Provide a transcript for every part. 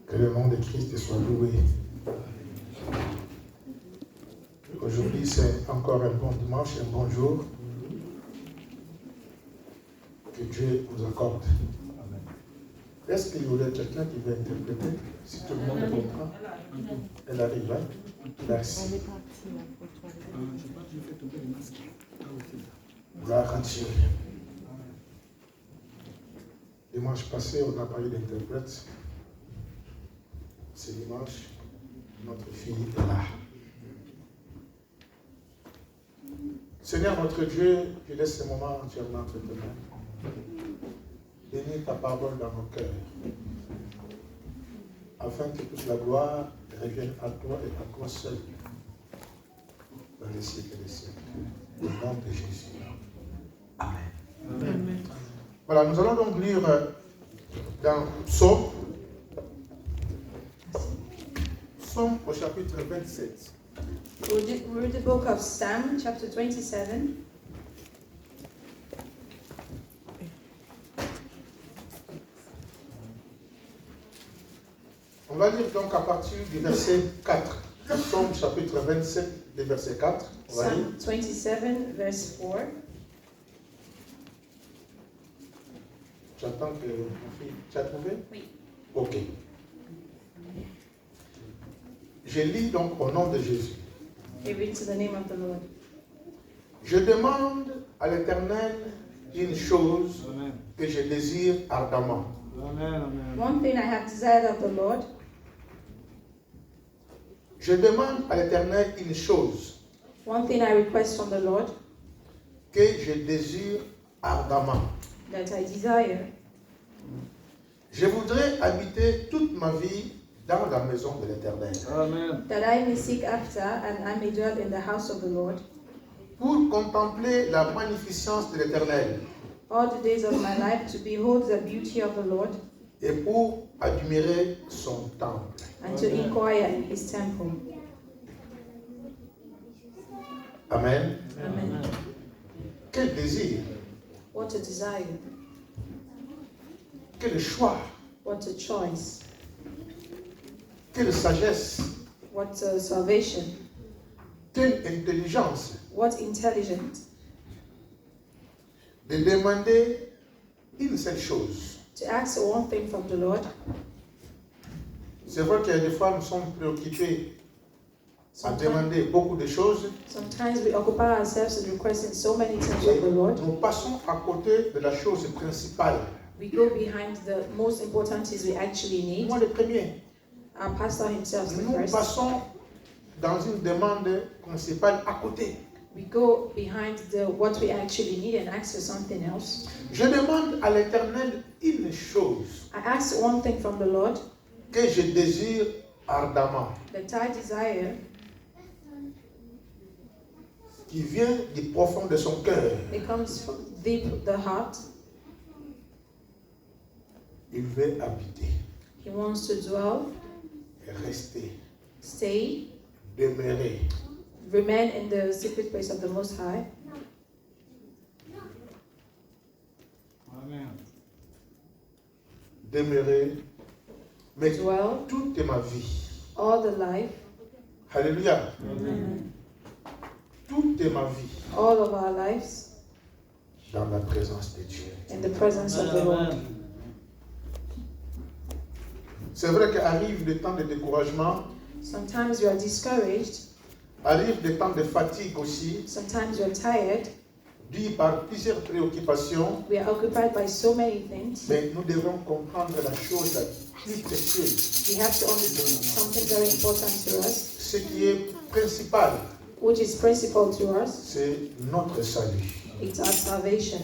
Que le nom de Christ soit loué. Aujourd'hui, c'est encore un bon dimanche, un bon jour. Que Dieu vous accorde. Est-ce qu'il y aurait quelqu'un qui veut interpréter? Si tout le monde comprend. Elle arrive, hein? Merci. Gloire à Dieu. Dimanche passé, on a parlé d'interprète. Ce dimanche, notre fille est là. Seigneur notre Dieu, je laisse ce moment entièrement entre tes mains. Bénis ta parole dans nos cœurs, afin que toute la gloire revienne à toi et à toi seul, dans les siècles des siècles. Au nom de Jésus. Amen. Amen. Voilà, nous allons donc lire dans Psaume au chapitre 27. We'll read the book of Psalm, chapter 27. On va lire donc à partir du verset 4. Psaume chapitre 27, le verset 4. Psalm 27, verse 4. J'attends que ma fille... Tu as trouvé? Oui. Ok. Je lis donc au nom de Jésus. We read to the name of the Lord. Je demande à l'Éternel une chose que je désire ardemment. One thing I have desired of the Lord. Je demande à l'Éternel une chose. One thing I request from the Lord. Que je désire ardemment. That I desire. Je voudrais habiter toute ma vie dans la maison de l'Éternel. Amen. That I may seek after and I may dwell in the house of the Lord. Pour contempler la magnificence de l'Éternel. All the days of my life to behold the beauty of the Lord. Et pour admirer son temple. And to inquire in his temple. Amen. Amen. Quel désir. What a desire. Quel choix. What a choice. Quelle sagesse. What a salvation. Quelle intelligence. What intelligence. De demander une seule chose. To ask one thing from the Lord. C'est vrai que des fois nous sommes préoccupés à demander beaucoup de choses. Sometimes we occupy ourselves in requesting so many things of the Lord. Nous passons à côté de la chose principale. We go behind the most important things we actually need. Moi le premier. Our pastor himself is the Nous first. passons dans une demande principale à côté. We go behind what we actually need and ask for something else. Je demande à l'Éternel une chose. I ask one thing from the Lord. Que je désire ardemment. That I desire. Qui vient du profond de son cœur. It comes from deep the heart. Il veut habiter. He wants to dwell. Rester. Stay. Demeurer. Remain in the secret place of the Most High. Amen. Demeurer. Mais dwell. Toute ma vie. All the life. Alléluia. Amen. Toute ma vie. All of our lives. Dans la présence de Dieu. In the presence of the Lord. C'est vrai qu'arrive des temps de découragement. Sometimes you are discouraged. Arrive des temps de fatigue aussi. Sometimes you are tired. Dû par plusieurs préoccupations. We are occupied by so many things. Mais nous devons comprendre la chose la plus précieuse. We have to understand something very important to us. Ce qui est principal. Which is principal to us. C'est notre salut. It's our salvation.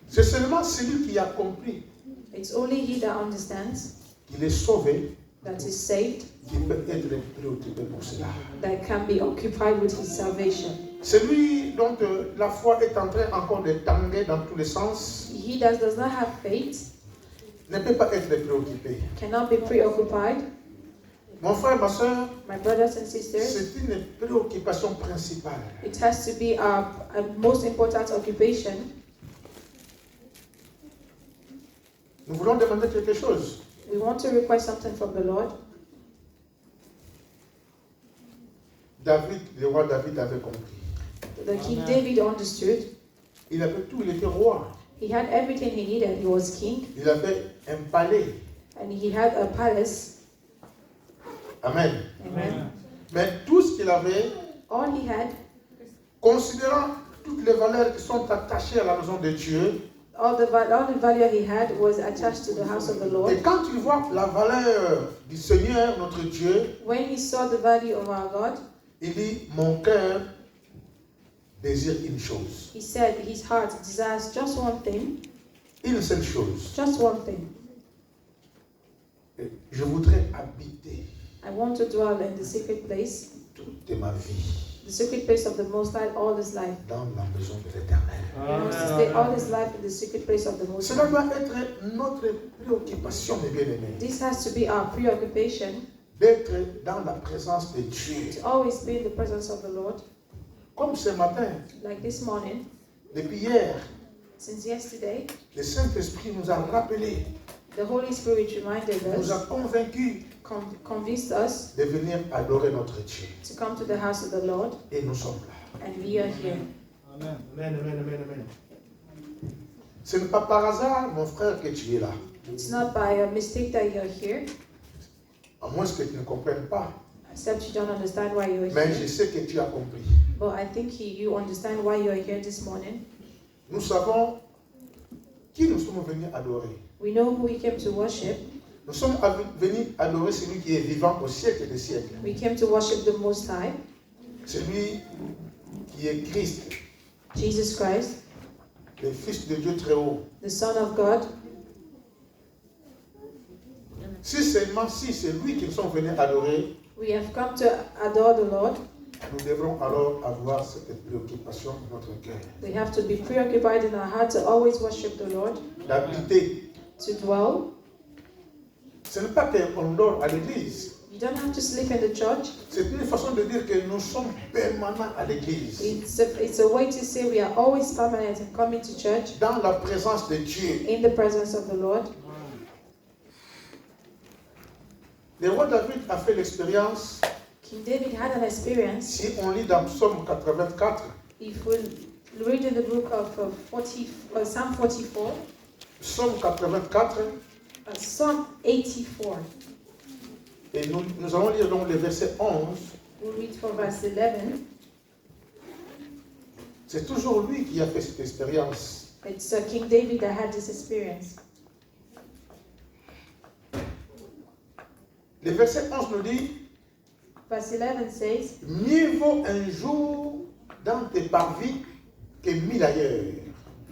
C'est seulement celui qui a compris. It's only he that understands. Qu'il est sauvé. That is saved. Qui peut être préoccupé pour cela. That can be occupied with his salvation. Celui dont la foi est en train encore de tanguer dans tous les sens. He that does not have faith. Ne peut pas être préoccupé. Cannot be preoccupied. Mon frère, ma soeur, my brothers and sisters, c'est une préoccupation principale. It has to be our most important occupation. Nous voulons demander quelque chose. We want to request something from the Lord. David, le roi David avait compris. The King Amen. David understood. Il avait tout, il était roi. He had everything he needed. He was king, Il avait un palais. and he had a palace. Amen. Amen. Mais tout ce qu'il avait, All he had, considérant toutes les valeurs qui sont attachées à la maison de Dieu, all the value he had was attached to the house of the et Lord. quand il voit la valeur du Seigneur, notre Dieu, When he saw the value of our God, il dit, mon cœur désire une chose. he said his heart desires just one thing, Une seule chose. just one thing. Je voudrais habiter I want to dwell in the secret place, toute ma vie the secret place of the Most High, all his life. dans la maison de l'Éternel. He wants to stay all his life in the secret place of the Most Cela High. doit être notre préoccupation, mes bien-aimés, This has to be our preoccupation, d'être dans la présence de Dieu. to always be in the presence of the Lord. Comme ce matin, Like this morning, depuis hier, since yesterday, le Saint-Esprit nous a rappelé, the Holy Spirit reminded nous a us, convaincus convinced us de venir adorer notre Dieu. to come to the house of the Lord, Et nous sommes là. and we are here. Amen. Amen, amen, amen, amen. Ce n'est pas par hasard, mon frère, que tu es là. It's not by a mistake that you're here, À moins que tu ne comprennes pas. except you don't understand why you're Mais je here. sais que tu as compris. But I think you understand why you're here this morning. Nous savons qui nous sommes venus adorer. We know who we came to worship. Nous sommes venus adorer celui qui est vivant au siècle des siècles. We came to worship the Most High, Celui qui est Christ, Jesus Christ, le Fils de Dieu très haut. the Son of God. Si seulement si c'est lui qu'ils sont venus adorer, We have come to adore the Lord. nous devrons alors avoir cette préoccupation dans notre cœur. We have to be preoccupied in our heart to always worship the Lord, D'habiter. to dwell. Ce n'est pas qu'on dort à l'église. You don't have to sleep in the church. C'est une façon de dire que nous sommes permanents à l'église. It's a way to say we are always permanent and coming to church Dans la présence de Dieu. in the presence of the Lord. Le roi David a fait l'expérience, King David had an experience. si on lit dans Psaume 84, If we read in the book of Psalm 44, Psaume 84, Psalm 84, et nous allons lire donc le verset 11, we'll read from verse 11. c'est toujours lui qui a fait cette expérience. It's King David that had this experience. Le verset 11 nous dit, Verse 11 says, mieux vaut un jour dans tes parvis que 1000 ailleurs.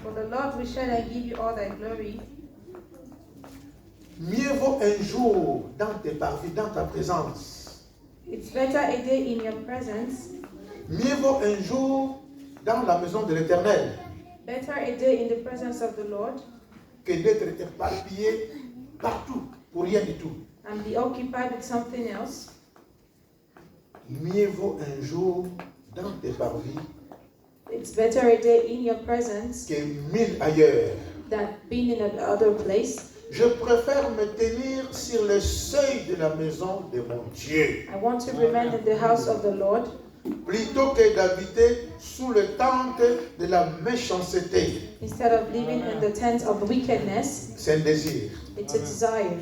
For the Lord will shine and give you all thy glory. Mieux vaut un jour dans tes parvis, dans ta présence. It's better a day in your presence, Mieux vaut un jour dans la maison de l'Éternel better a day in the presence of the Lord, que d'être éparpillé partout pour rien du tout. and be occupied with something else. Mieux vaut un jour dans tes parvis It's better a day in your presence que 1000 ailleurs. than being in another place. Je préfère me tenir sur le seuil de la maison de mon Dieu I want to remain in the house of the Lord plutôt que d'habiter sous le tente de la méchanceté. instead of living in the tent of wickedness. C'est un désir. It's a desire.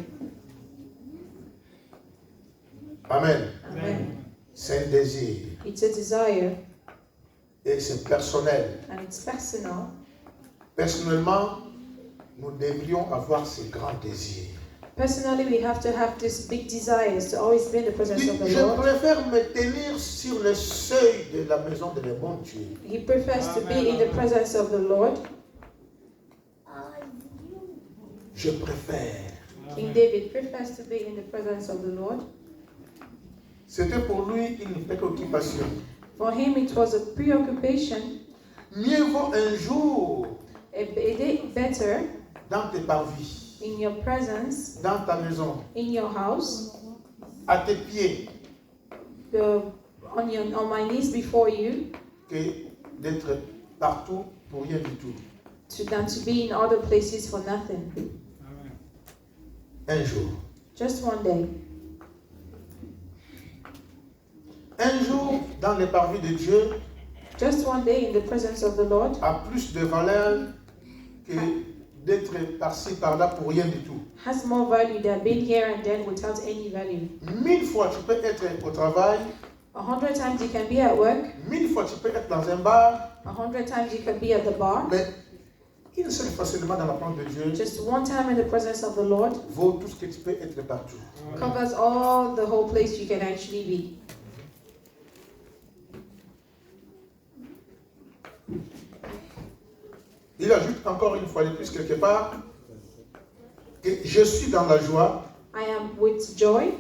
Amen. Amen. C'est un désir. It's a desire, Et c'est personnel. and it's personal. Personnellement, nous devrions avoir ce grand désir. Personally, we have to have this big desires to always be in the presence of the Je Lord. préfère me tenir sur le seuil de la maison de mon Dieu. He prefers to be in the presence of the Lord. Je préfère. King David prefers to be in the presence of the Lord. C'était pour lui une préoccupation. For him, it was a preoccupation. Mieux vaut un jour A day better dans tes parvis, in your presence, dans ta maison, in your house, à tes pieds, on my knees before you, que d'être partout pour rien du tout. than to be in other places for nothing. un jour. Just one day. Un jour dans les parvis de Dieu Just one day in the presence of the Lord a plus de valeur que d'être par-ci par-là pour rien du tout. has more value than being here and then without any value. 1000 fois tu peux être au travail, 100 times you can be at work, 1000 fois tu peux être dans un bar, 100 times you can be at the bar. mais une seule fois seulement dans la présence de Dieu Just one time in the presence of the Lord vaut tout ce que tu peux être partout. covers all the whole place you can actually be. Il ajoute encore une fois de plus quelque part que je suis dans la joie I am with joy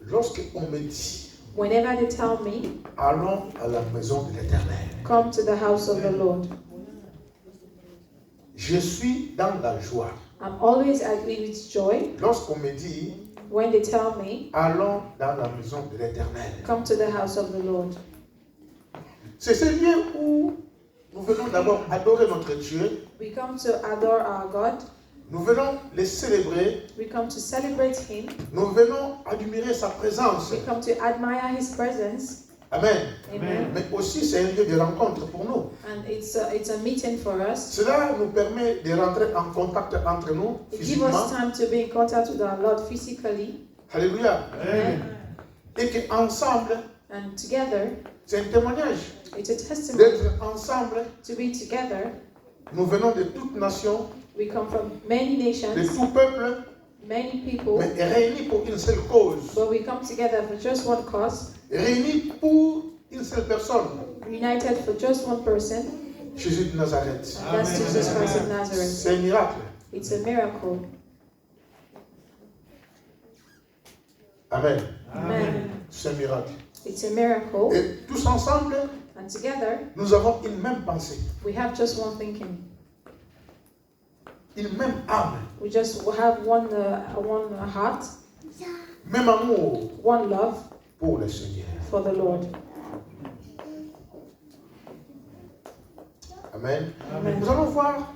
lorsqu'on me dit whenever they tell me, allons à la maison de l'Éternel. come to the house of the Lord. Je suis dans la joie I'm always with joy lorsqu'on me dit when they tell me, allons dans la maison de l'Éternel. come to the house of the Lord. C'est ce lieu où nous venons d'abord adorer notre Dieu, We come to adore our God. nous venons le célébrer, We come to celebrate Him. nous venons admirer sa présence. We come to admire His presence. Amen. Amen. Mais aussi c'est un lieu de rencontre pour nous. And it's a meeting for us. Cela nous permet de rentrer en contact entre nous It gives physiquement. us time to be in contact with our Lord physically. Alléluia. Amen. Et qu'ensemble, And together, c'est un témoignage. it's a testimony D'être ensemble, to be together. nous venons de toutes nations, We come from many de nations, tout peuple, many people, mais réunis pour une seule cause. but we come together for just one cause, Réunis pour une seule personne. united for just one person. Jésus de Nazareth. And that's Jesus Christ of Nazareth. C'est un miracle. It's a miracle. Amen. Amen. C'est un miracle. It's a miracle. Et tous ensemble, And together, nous avons une même pensée, we have just one thinking. une même âme, We just have one heart, même amour one love pour le Seigneur. for the Lord. Amen. Amen. Nous allons voir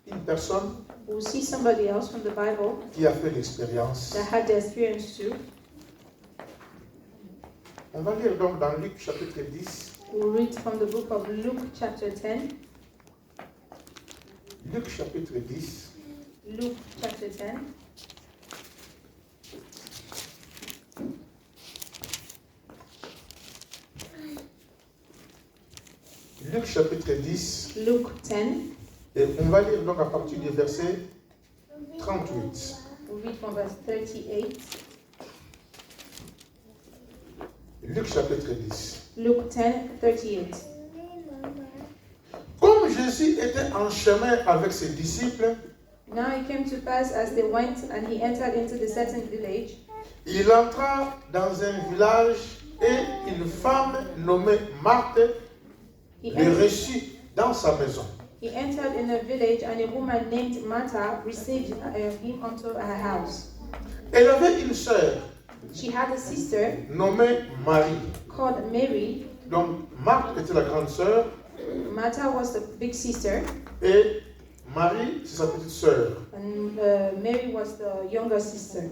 une personne We'll see somebody else from the Bible qui a fait l'expérience. that had the experience too. On va lire donc dans Luc chapitre 10. We'll read from the book of Luke chapter 10. Luc chapitre 10. Luke chapter 10. Luc chapitre 10. Luke 10. Et on va lire donc à partir du verset 38. We'll read from verse 38. Luc chapitre 10. Luke 10, 38. Comme Jésus était en chemin avec ses disciples, Now it came to pass as they went, and he entered into the certain village. il entra dans un village et une femme nommée Marthe He, le en- reçut dans sa maison. he entered in a village, and a woman named Martha received him unto her house. Elle avait une sœur She had a sister nommée Marie. called Mary. Donc Marthe était la grande sœur Martha was the big sister, et Marie c'est sa petite sœur. and Mary was the younger sister.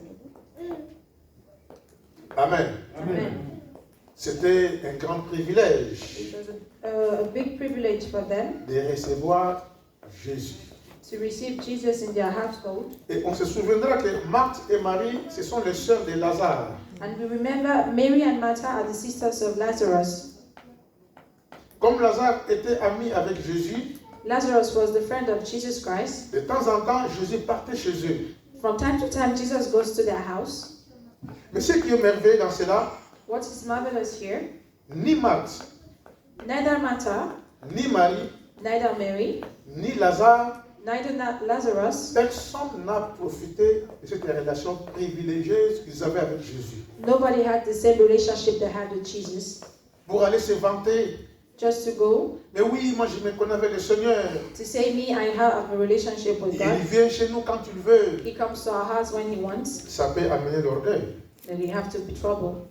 Amen. Amen. C'était un grand privilège It was a big privilege for them de recevoir Jésus. to receive Jesus in their household. Et on se souviendra que Marthe et Marie, ce sont les sœurs de Lazare. And we remember Mary and Martha are the sisters of Lazarus. Comme Lazare était ami avec Jésus, Lazarus was the friend of Jesus Christ. de temps en temps, Jésus partait chez eux. From time to time, Jesus goes to their house. Mais ce qui est merveilleux dans cela, What is marvelous here? ni Marthe, Neither Martha, ni Marie, neither Mary, ni Lazare, neither Lazarus, personne n'a profité de cette relation privilégiée qu'ils avaient avec Jésus. nobody had the same relationship they had with Jesus. Pour aller se vanter, Just to go, mais oui, moi je me connais avec le Seigneur. to say, me, I have a relationship with Il God. vient chez nous quand il veut. He comes to our house when he wants. Ça peut amener l'orgueil. Then we have to be trouble.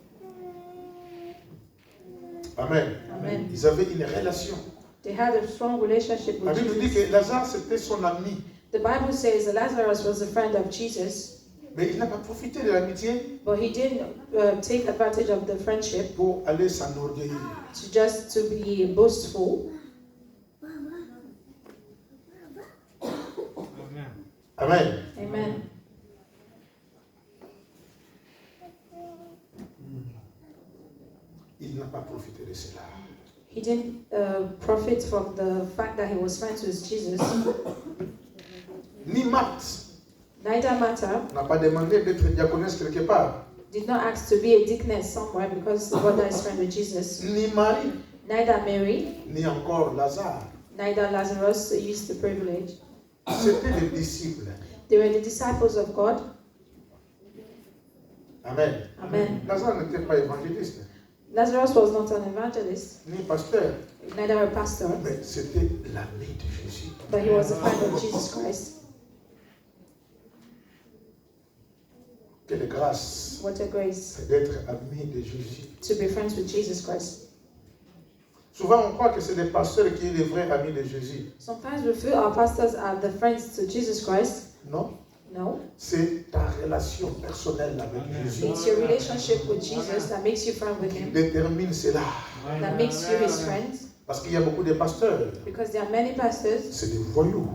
Amen. Amen. Ils avaient une relation. They had a strong relationship La with Bible dit Jesus. que Lazare c'était son ami. The Bible says that Lazarus was a friend of Jesus. Mais il n'a pas profité de l'amitié but he didn't take advantage of the friendship pour aller s'enorgueillir. to be boastful. Amen. Amen. Amen. Il n'a pas profité de cela. He didn't profit from the fact that he was friends with Jesus. Ni Marthe Neither Martha n'a pas demandé d'être diaconesse quelque part. did not ask to be a deaconess somewhere because the brother is friend with Jesus. Ni Marie, Neither Mary, ni encore Lazare. neither Lazarus used the privilege. C'étaient des disciples. They were the disciples of God. Amen. Amen. Lazare n'était pas évangéliste, Lazarus was not an evangelist, ni pasteur, neither a pastor, mais c'était l'ami de Jésus. but he was a friend of Jesus Christ. Quelle grâce What a grace d'être ami de Jésus. to be friends with Jesus Christ. Souvent, on croit que c'est les pasteurs qui sont les vrais amis de Jésus. Sometimes we feel our pastors are the friends to Jesus Christ. Non, No, c'est ta relation personnelle avec Jésus it's your relationship with Jesus that makes you friend with qui him, détermine cela. that makes you his friend. Parce qu'il y a beaucoup de pasteurs. Because there are many pastors, C'est des voyous,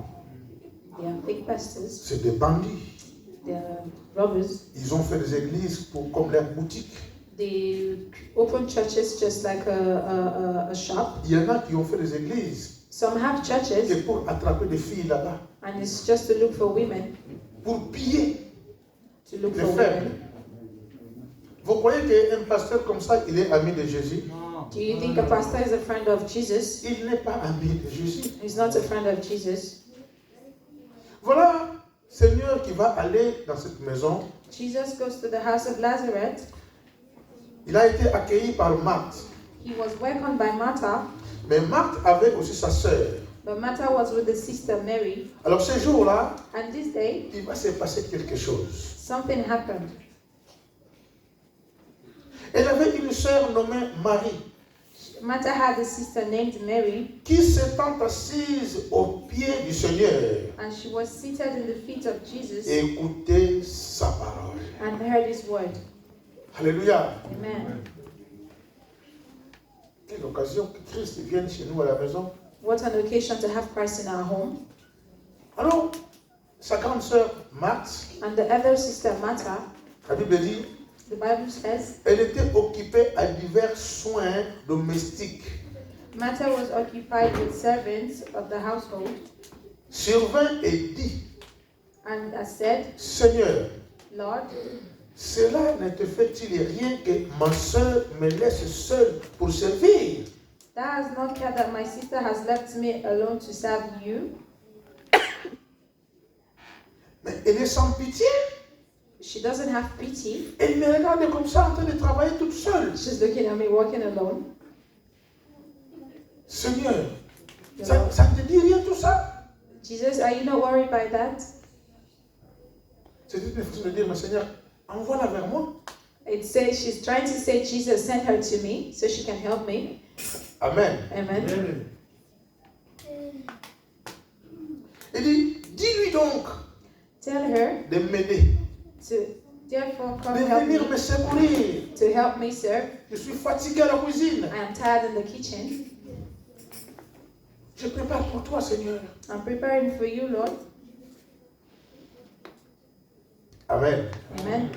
they are fake pastors, c'est des bandits. they are robbers. Ils ont fait des églises comme leur boutique. They open churches just like a shop. Il y en a qui ont fait des églises Some have churches, et pour attraper des filles là-bas, and it's just to look for women, pour piller to look les for faibles. women. Vous croyez qu'un pasteur comme ça, il est ami de Jésus? No. Do you think a pastor is a friend of Jesus? Il n'est pas ami de Jésus. He's not a friend of Jesus. Voilà, Seigneur qui va aller dans cette maison. Jesus goes to the house of Lazarus. Il a été accueilli par Marthe. He was welcomed by Martha, Mais Marthe avait aussi sa sœur. but Martha was with the sister Mary. Alors ce jour-là, And this day, il va se passer quelque chose. something happened. Elle avait une sœur nommée Marie Martha had a sister named Mary, qui s'étant assise aux pieds du Seigneur and she was seated in the feet of Jesus et écoutait sa parole. and heard his word. Alléluia. Amen. Quelle occasion que Christ vienne chez nous à la maison. What an occasion to have Christ in our home. Alors, sa grande sœur Marthe, And the other sister Martha, la Bible dit, the Bible says, elle était occupée à divers soins domestiques. Martha was occupied with servants of the household, Survint et dit, and said, Seigneur, Lord, cela ne te fait-il rien que ma sœur me laisse seule pour servir? thou hast not cared that my sister has left me alone to serve you. Mais elle est sans pitié. She doesn't have pity. Elle me regarde comme ça en train de travailler toute seule. She's looking at me walking alone. Seigneur, ça ne te dit rien tout ça? Jesus, are you not worried by that? C'est une façon de dire, mais Seigneur, envoie-la vers moi. It says she's trying to say, Jesus, send her to me so she can help me. Amen. Amen. Il dit, dis-lui donc Tell her de m'aider, to therefore de come help venir me me, secourir. to help me serve. Je suis fatigué à la cuisine. I am tired in the kitchen. Je prépare pour toi, Seigneur. I'm preparing for you, Lord. Amen. Amen.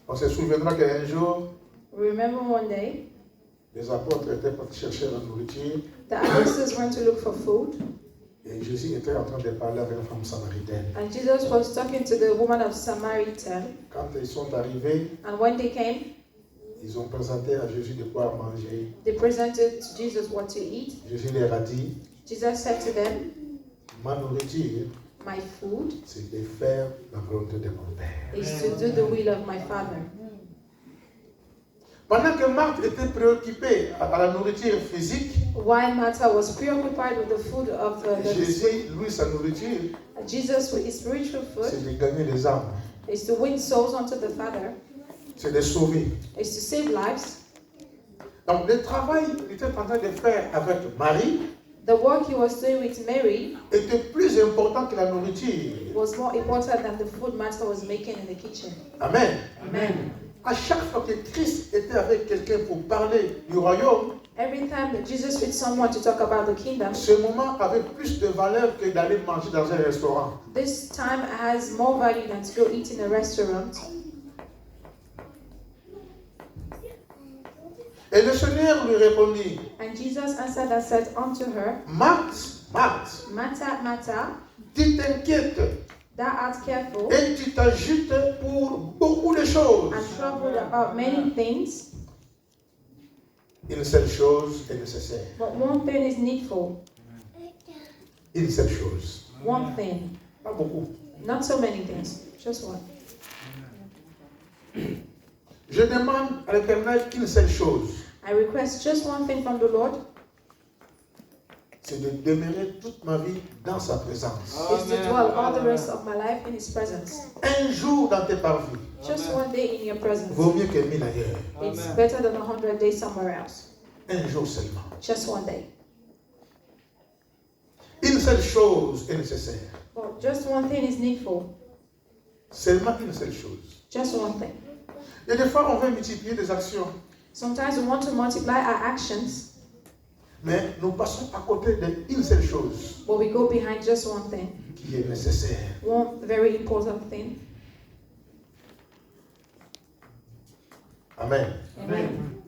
On se souviendra qu'un jour, Remember one day, les apôtres étaient partis chercher la nourriture the apostles went to look for food, et Jésus était en train de parler avec la femme samaritaine. and Jesus was talking to the woman of Samaritan. Quand ils sont arrivés, And when they came, ils ont présenté à Jésus de quoi manger. they presented to Jesus what to eat. Jésus leur a dit, Jesus said to them, ma nourriture, my food c'est de faire la volonté de mon Père. is to do the will of my Father. Pendant que Marthe était préoccupée à la nourriture physique, While Martha was preoccupied with the food of the Jésus, lui, sa nourriture, Jesus, with his spiritual food, c'est de gagner les âmes, is to win souls unto the Father, c'est de sauver. is to save lives. Donc le travail qu'il était en train de faire avec Marie, The work he was doing with Mary était plus important que la nourriture. was more important than the food Martha was making in the kitchen. Amen. Amen. À chaque fois que Christ était avec quelqu'un pour parler du royaume, Every time that Jesus with someone to talk about the kingdom, ce moment avait plus de valeur que d'aller manger dans un restaurant. this time has more value than to go eat in a restaurant. Et le Seigneur lui répondit, And Jesus answered and said unto her, Marthe, Marthe, Martha, Martha, tu t'inquiètes thou art careful et tu t'agites pour beaucoup de choses. and troubled about many things, Une seule chose est nécessaire. but one thing is needful. Une seule chose. One thing. Pas beaucoup. Not so many things. Just one. Je demande à l'Éternel une seule chose. I request just one thing from the Lord, C'est de demeurer toute ma vie dans sa présence. is to dwell all the rest of my life in His presence. Un jour dans tes parvis Just one day in your presence. vaut mieux que 1000 ailleurs. It's better than 100 days somewhere else. Un jour seulement. Just one day. Une seule chose est nécessaire. Well, just one thing is needful. Seulement une seule chose. Just one thing. Et des fois, on veut multiplier des actions, Sometimes we want to multiply our actions, mais nous passons à côté d'une seule chose but we go behind just one thing. qui est nécessaire. One very important thing. Amen. Amen.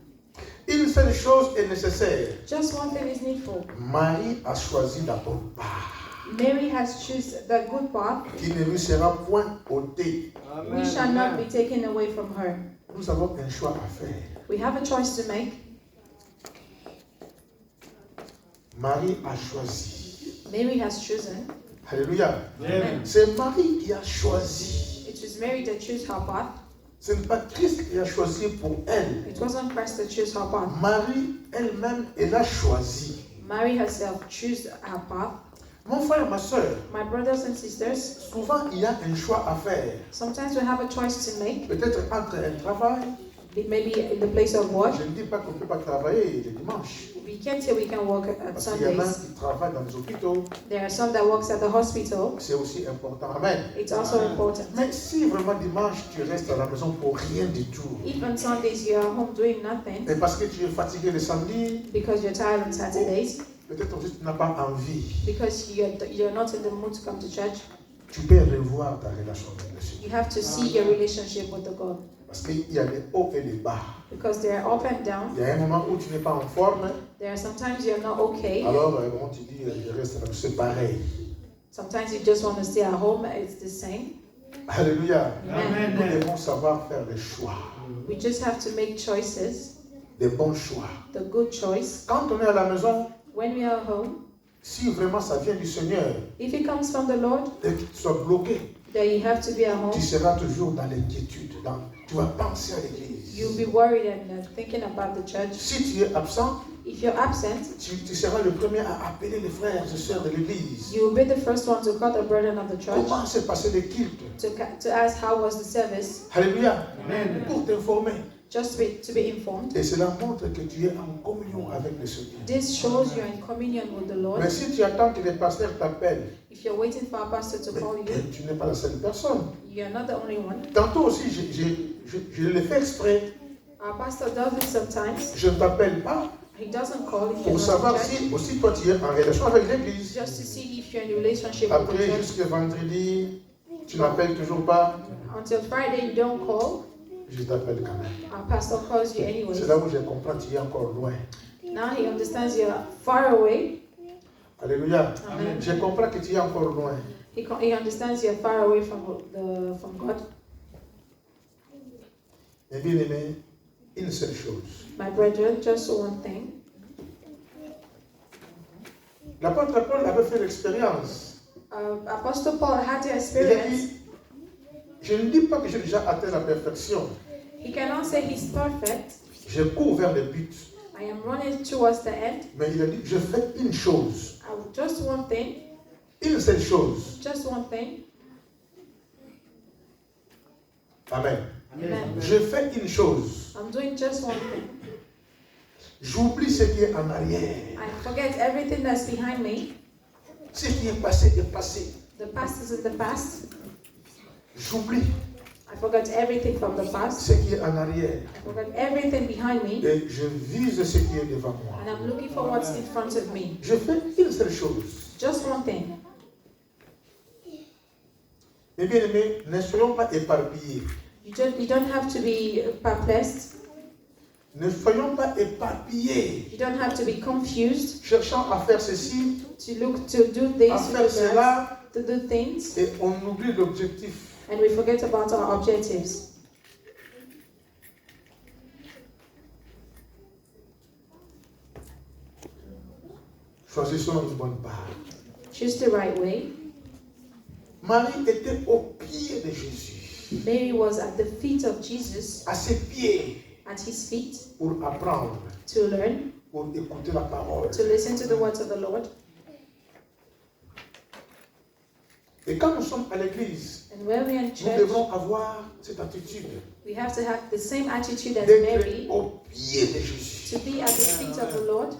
Une seule chose est nécessaire. Just one thing is needful. Marie a choisi la bonne part, Mary has chosen the good path. qui ne lui sera point ôtée. We shall not be taken away from her. Nous avons un choix à faire. We have a choice to make. Marie a choisi. Mary has chosen. Alléluia. Amen. C'est Marie qui a choisi. It was Mary that chose her path. Ce n'est pas Christ qui a choisi pour elle. It wasn't Christ that chose her path. Marie elle-même, elle a choisi. Mary herself chose her path. Mon frère, ma soeur, My brothers and sisters, souvent il y a un choix à faire. sometimes we have a choice to make. Peut-être entre un travail. Maybe in the place of work. Je ne dis pas qu'on ne peut pas travailler le dimanche. We can't say we can work at Parce qu'il y en a Sundays. qui travaillent dans les hôpitaux. There are some that works at the hospital. C'est aussi important. Amen. It's also important. Mais si vraiment dimanche tu restes à la maison pour rien du tout, If on Sundays you are home doing nothing et parce que tu es fatigué le samedi, because you're tired on Saturdays, peut-être aussi tu n'as pas envie, because you're not in the mood to come to church, tu peux revoir ta relation avec le Seigneur. you have to see your relationship with the God. Parce qu'il y a des hauts et des bas. Because they are up and down. Il y a un moment où tu n'es pas en forme, There are sometimes you're not okay. alors bon, tu dis, je reste là, c'est pareil. Sometimes you just want to stay at home. It's the same. Alléluia. Amen. Nous devons savoir faire des choix, We just have to make choices, des bons choix. the good choice. Quand on est à la maison, When we are home, si vraiment ça vient du Seigneur if it comes from the Lord, et que tu sois bloqué, then you have to be at home. tu seras toujours dans l'inquiétude. Tu vas penser à l'église. You'll be worried and thinking about the church. Si tu es absent, If you're absent, tu seras le premier à appeler les frères et sœurs de l'église. you'll be the first one to call the brethren of the church Comment s'est passé le culte? to ask how was the service, Alléluia. Amen. Pour t'informer. just to be informed. Et cela montre que tu es en communion avec le Seigneur. This shows you're in communion with the Lord. Mais si tu attends que les pasteurs t'appellent, If you're waiting for a pastor to call you, tu n'es pas la seule personne. you're not the only one. Tantôt aussi, je le fais exprès. Our pastor does it sometimes. Je ne t'appelle pas He doesn't call if you're pour not savoir in church, si aussi toi tu es en relation avec l'église. just to see if you're in a relationship with Après, the church. jusqu'à vendredi, tu n'appelles toujours pas. Until Friday, you don't call. Je t'appelle quand même. Our pastor calls you anyways. C'est là où je comprends que tu es encore loin. Now he understands you're far away. Alléluia. Amen. Je comprends que tu es encore loin. He understands you're far away from God. Mais bien aimé, une seule chose. My brethren, just one thing. L'apôtre Paul avait fait l'expérience. Apostle Paul had the Il a experience. dit, je ne dis pas que j'ai déjà atteint la perfection. He cannot say he's perfect. Je cours vers le but. I am running towards the end. Mais il a dit, je fais une chose. Just one thing. Une seule chose. Just one thing. Amen. Amen. Je fais une chose. I'm doing just one thing. J'oublie ce qui est en arrière. I forget everything that's behind me. Ce qui est passé est passé. The past is in the past. J'oublie I forgot everything from the past. ce qui est en arrière. I forgot everything behind me. Et je vise ce qui est devant moi. And I'm looking for what's in front of me. Je fais une seule chose. Just one thing. Mes bien-aimés, ne soyons pas éparpillés. You don't have to be perplexed. Ne soyons pas éparpillés. You don't have to be confused. Cherchant à faire ceci, To do this, à faire cela, to do things, et on oublie l'objectif. and we forget about our objectives. Choisissons une bonne part. Choose the right way. Marie était au pied de Jésus, Mary was at the feet of Jesus, à ses pieds, at his feet, pour apprendre, to learn, pour écouter la parole. to listen to the words of the Lord. Et quand nous sommes à l'église, And when we're in nous church, devons avoir cette attitude we have to have the same attitude as d'être Mary, au pied de Jésus. to be at the feet of the Lord.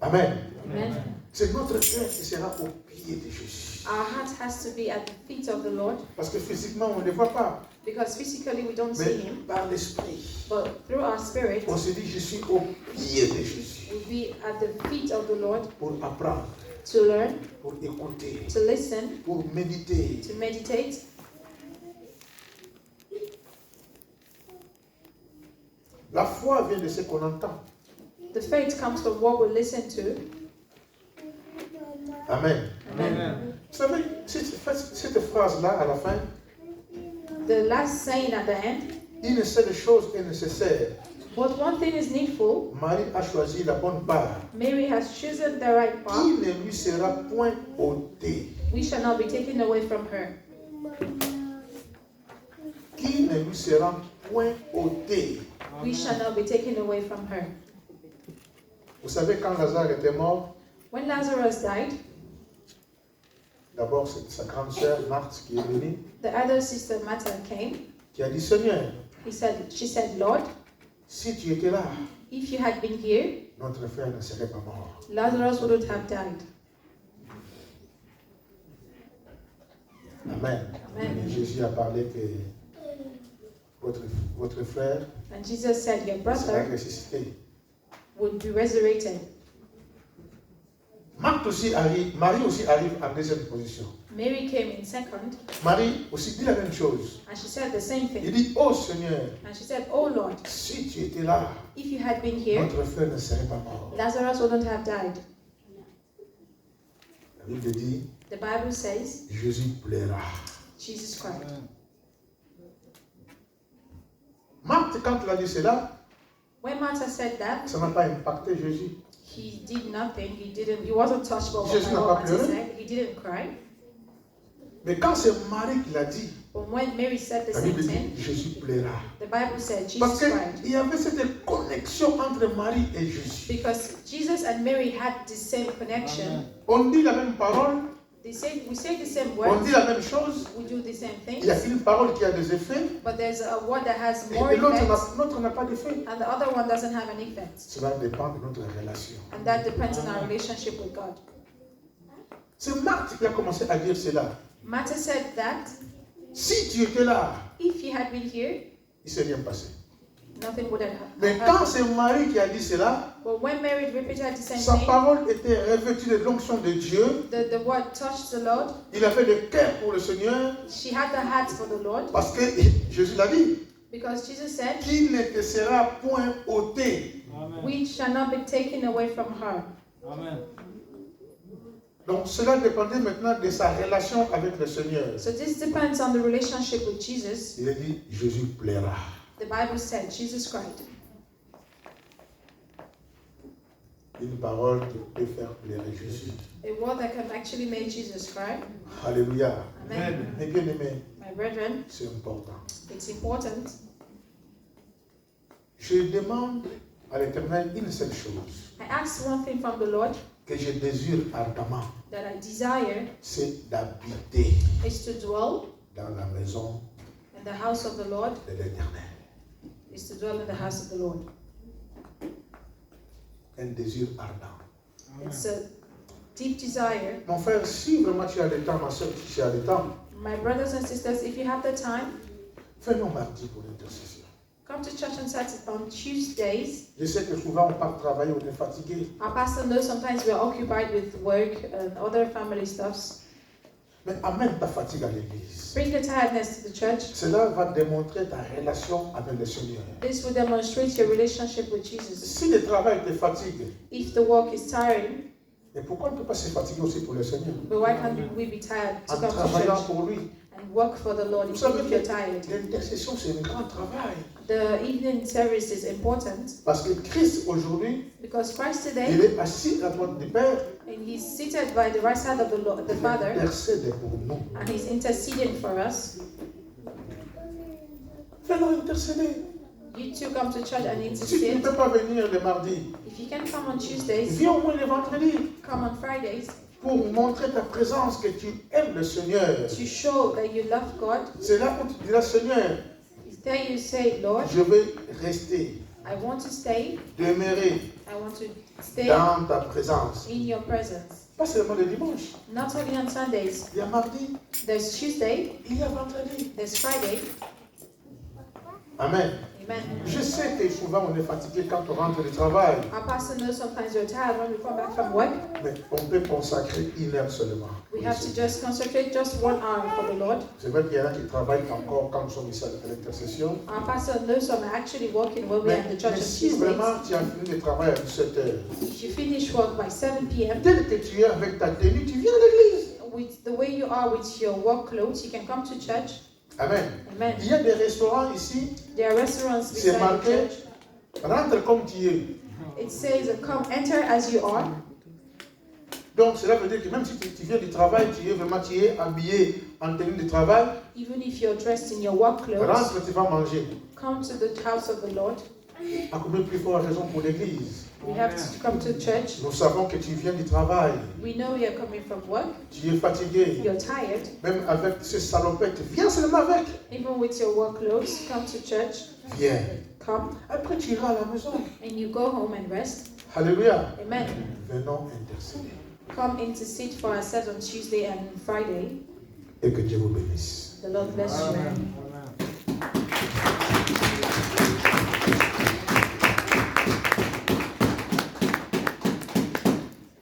Amen. Amen. C'est notre cœur qui sera au pied de Jésus. Our heart has to be at the feet of the Lord, Parce que physiquement, on ne le voit pas. because physically we don't see Mais him, par l'esprit, but through our spirit, on se dit, je suis au pied de Jésus. we'll be at the feet of the Lord Pour apprendre, to learn, pour écouter, to listen, pour méditer. to meditate. La foi vient de ce qu'on entend. The faith comes from what we listen to. Amen. Amen. Vous savez, cette phrase-là, à la fin, The last saying at the end, une seule chose est nécessaire. but one thing is needful. Marie a choisi la bonne part. Mary has chosen the right path. Qui ne lui sera point ôté. We shall not be taken away from her. Qui ne lui sera point ôté. We shall not be taken away from her. Vous savez, quand Lazare était mort, When Lazarus died, d'abord c'est sa grande sœur Marthe qui est venue, the other sister Martha came. qui a dit, Seigneur, She said, Lord, si tu étais là, if you had been here, notre frère ne serait pas mort. Lazarus wouldn't have died. Amen. Amen. Et Jésus a parlé que votre frère And Jesus said, your sera brother ressuscité. would be resurrected. Marie aussi arrive en deuxième position. Mary came in second, Marie aussi dit la même chose. and she said the same Il thing. dit, oh Seigneur, And she said, oh Lord, si tu étais là, if you had been here, notre frère ne serait pas mort. Lazarus wouldn't have died. La Bible dit, The Bible says, Jésus plaira. Jesus cried. Marthe, quand il a dit cela, When Martha said that, ça n'a pas impacté Jésus. he did nothing. He wasn't touched by Jesus n'a what pas Martha pleuré. said. He didn't cry. Mais quand c'est Marie qui l'a dit, But when Mary said the la same Bible dit, thing, Jésus plaira. the Bible said Parce Jesus cried. qu'il y avait cette connexion entre Marie et Jésus. Because Jesus and Mary had the same connection. On dit la même parole, We say the same on words, dit la même chose. we do the same Il y a things, une parole qui a des effets, but there's a word that has more et l'autre effects, l'autre n'a pas d'effet. and the other one doesn't have an effect. Cela dépend de notre relation. And that depends on our relationship with God. C'est Marthe qui a commencé à dire cela. Martha said that Si tu étais là, if he had been here, il ne s'est rien passé. nothing would have Mais quand happened. c'est Marie qui a dit cela, But when Mary repeated the same sa thing, parole était revêtue de l'onction de Dieu. the word touched the Lord. Il avait le cœur pour le Seigneur, She had the heart for the Lord, parce que Jésus l'a dit, because Jesus said, qu'il ne te sera point ôté. Amen. we shall not be taken away from her. Amen. Donc cela dépendait maintenant de sa relation avec le Seigneur. So this depends on the relationship with Jesus. Il a dit, Jésus plaira. The Bible said Jesus cried. Une parole qui peut faire pleurer Jésus. A word that can actually make Jesus cry. Alléluia. Amen. Mes bien-aimés, My brethren, c'est important. it's important. Je demande à l'Éternel une seule chose, I ask one thing from the Lord que je désire ardemment, that I desire c'est d'habiter is to dwell dans la maison in the house of the Lord, de l'Éternel. is to dwell in the house of the Lord. un désir ardent. It's a deep desire. Mon frère, si vraiment tu as le temps, ma soeur, si tu as le temps, My brothers and sisters, if you have the time, venons mardi pour l'intercession. come to church on Tuesdays. Je sais que souvent on part travailler, on est fatigué. Our pastor knows sometimes we're occupied with work and other family stuffs. Mais amène ta fatigue à l'église. Bring the tiredness to the church. Cela va démontrer ta relation avec le Seigneur. This will demonstrate your relationship with Jesus. Si le travail te fatigue, If the work is tiring, et pourquoi on ne peut pas se fatiguer aussi pour le Seigneur? but why can't we be tired to En come to travaillant church pour lui. and work for the Lord Vous if savez you're que tired? l'intercession, c'est un grand travail. The evening service is important Parce que Christ, aujourd'hui, because Christ il today, est assis à droite du Père, and He's seated by the right side of the Lord, the il Father, intercède pour nous. and He's interceding for us. Venons intercéder. You too come to church and Si tu ne intercede. peux pas venir le mardi, If you can come on Tuesdays, viens au moins le vendredi come on Fridays pour montrer ta présence, que tu aimes le Seigneur. to show that you love God. C'est là où tu diras, Seigneur, There you say, Lord, je vais rester, I want to stay. demeurer I want to stay dans ta présence. in your presence. Pas seulement le dimanche. Not only on Sundays. Il y a mardi, There's Tuesday, il y a vendredi. there's Friday. Amen. Amen. Je sais que souvent on est fatigué quand on rentre du travail, Our pastor knows sometimes we're tired when we come back from work. mais on peut consacrer 1 heure seulement. We have to just concentrate just 1 hour for the Lord. C'est vrai qu'il y en a qui travaillent encore quand nous sommes ici à l'intercession. Our pastor knows some are actually working when we're Mais, at the church mais on si Tuesdays. vraiment tu as fini le travail à 17 heures, If you finish work by 7 p.m., tel que tu es avec ta tenue, tu viens à l'église. with the way you are with your work clothes, you can come to church. Amen. Amen. Il y a des restaurants ici, There are restaurants c'est beside the marqué, church. rentre comme tu es. It says, come, enter as you are. Donc cela veut dire que même si tu viens du travail, tu es habillé en tenue de travail, Even if you're dressed in your work clothes, rentre, tu vas manger. come to the house of the Lord. À combien plus forte raison pour l'église? We have to come to church. Nous savons que tu viens du travail, We know you're coming from work. tu es fatigué, You're tired. même avec ces salopettes, viens seulement avec. Even with your work clothes, come to church. Viens. Come. Après tu iras à la maison. And you go home and rest. Alléluia. Amen. Venons intercéder. Come intercede for ourselves on Tuesday and Friday. Et que Dieu vous bénisse. The Lord bless you. Amen.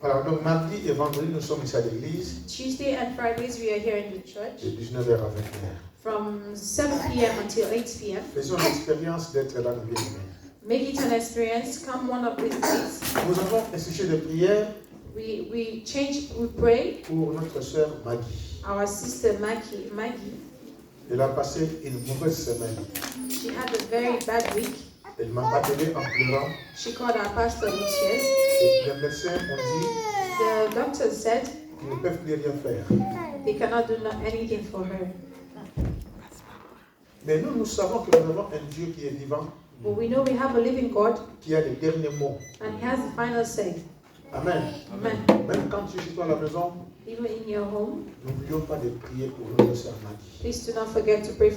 Voilà, donc mardi et vendredi, nous sommes ici à l'église Tuesday and Fridays we are here in the church de 19h à 20h. from 7 p.m. until 8 p.m. Faisons l'expérience d'être là, nous bien-aimés. Make it an experience. Come one of these days. Nous avons un sujet de prière We pray. pour notre sœur Maggie. Our sister Maggie, Elle a passé une mauvaise semaine. she had a very bad week. Elle m'a appelé en pleurant. She called our pastor with tears. Et les médecins ont dit The doctor said qu'ils ne peuvent plus rien faire. they cannot do anything for her. Mais nous, nous savons que nous avons un Dieu qui est vivant, But we know we have a living God qui a les derniers mots. and He has the final say. Amen. Amen. Même quand tu es chez toi à la maison, Even in your home, n'oublions pas de prier pour notre sœur Maggie. please do not forget to pray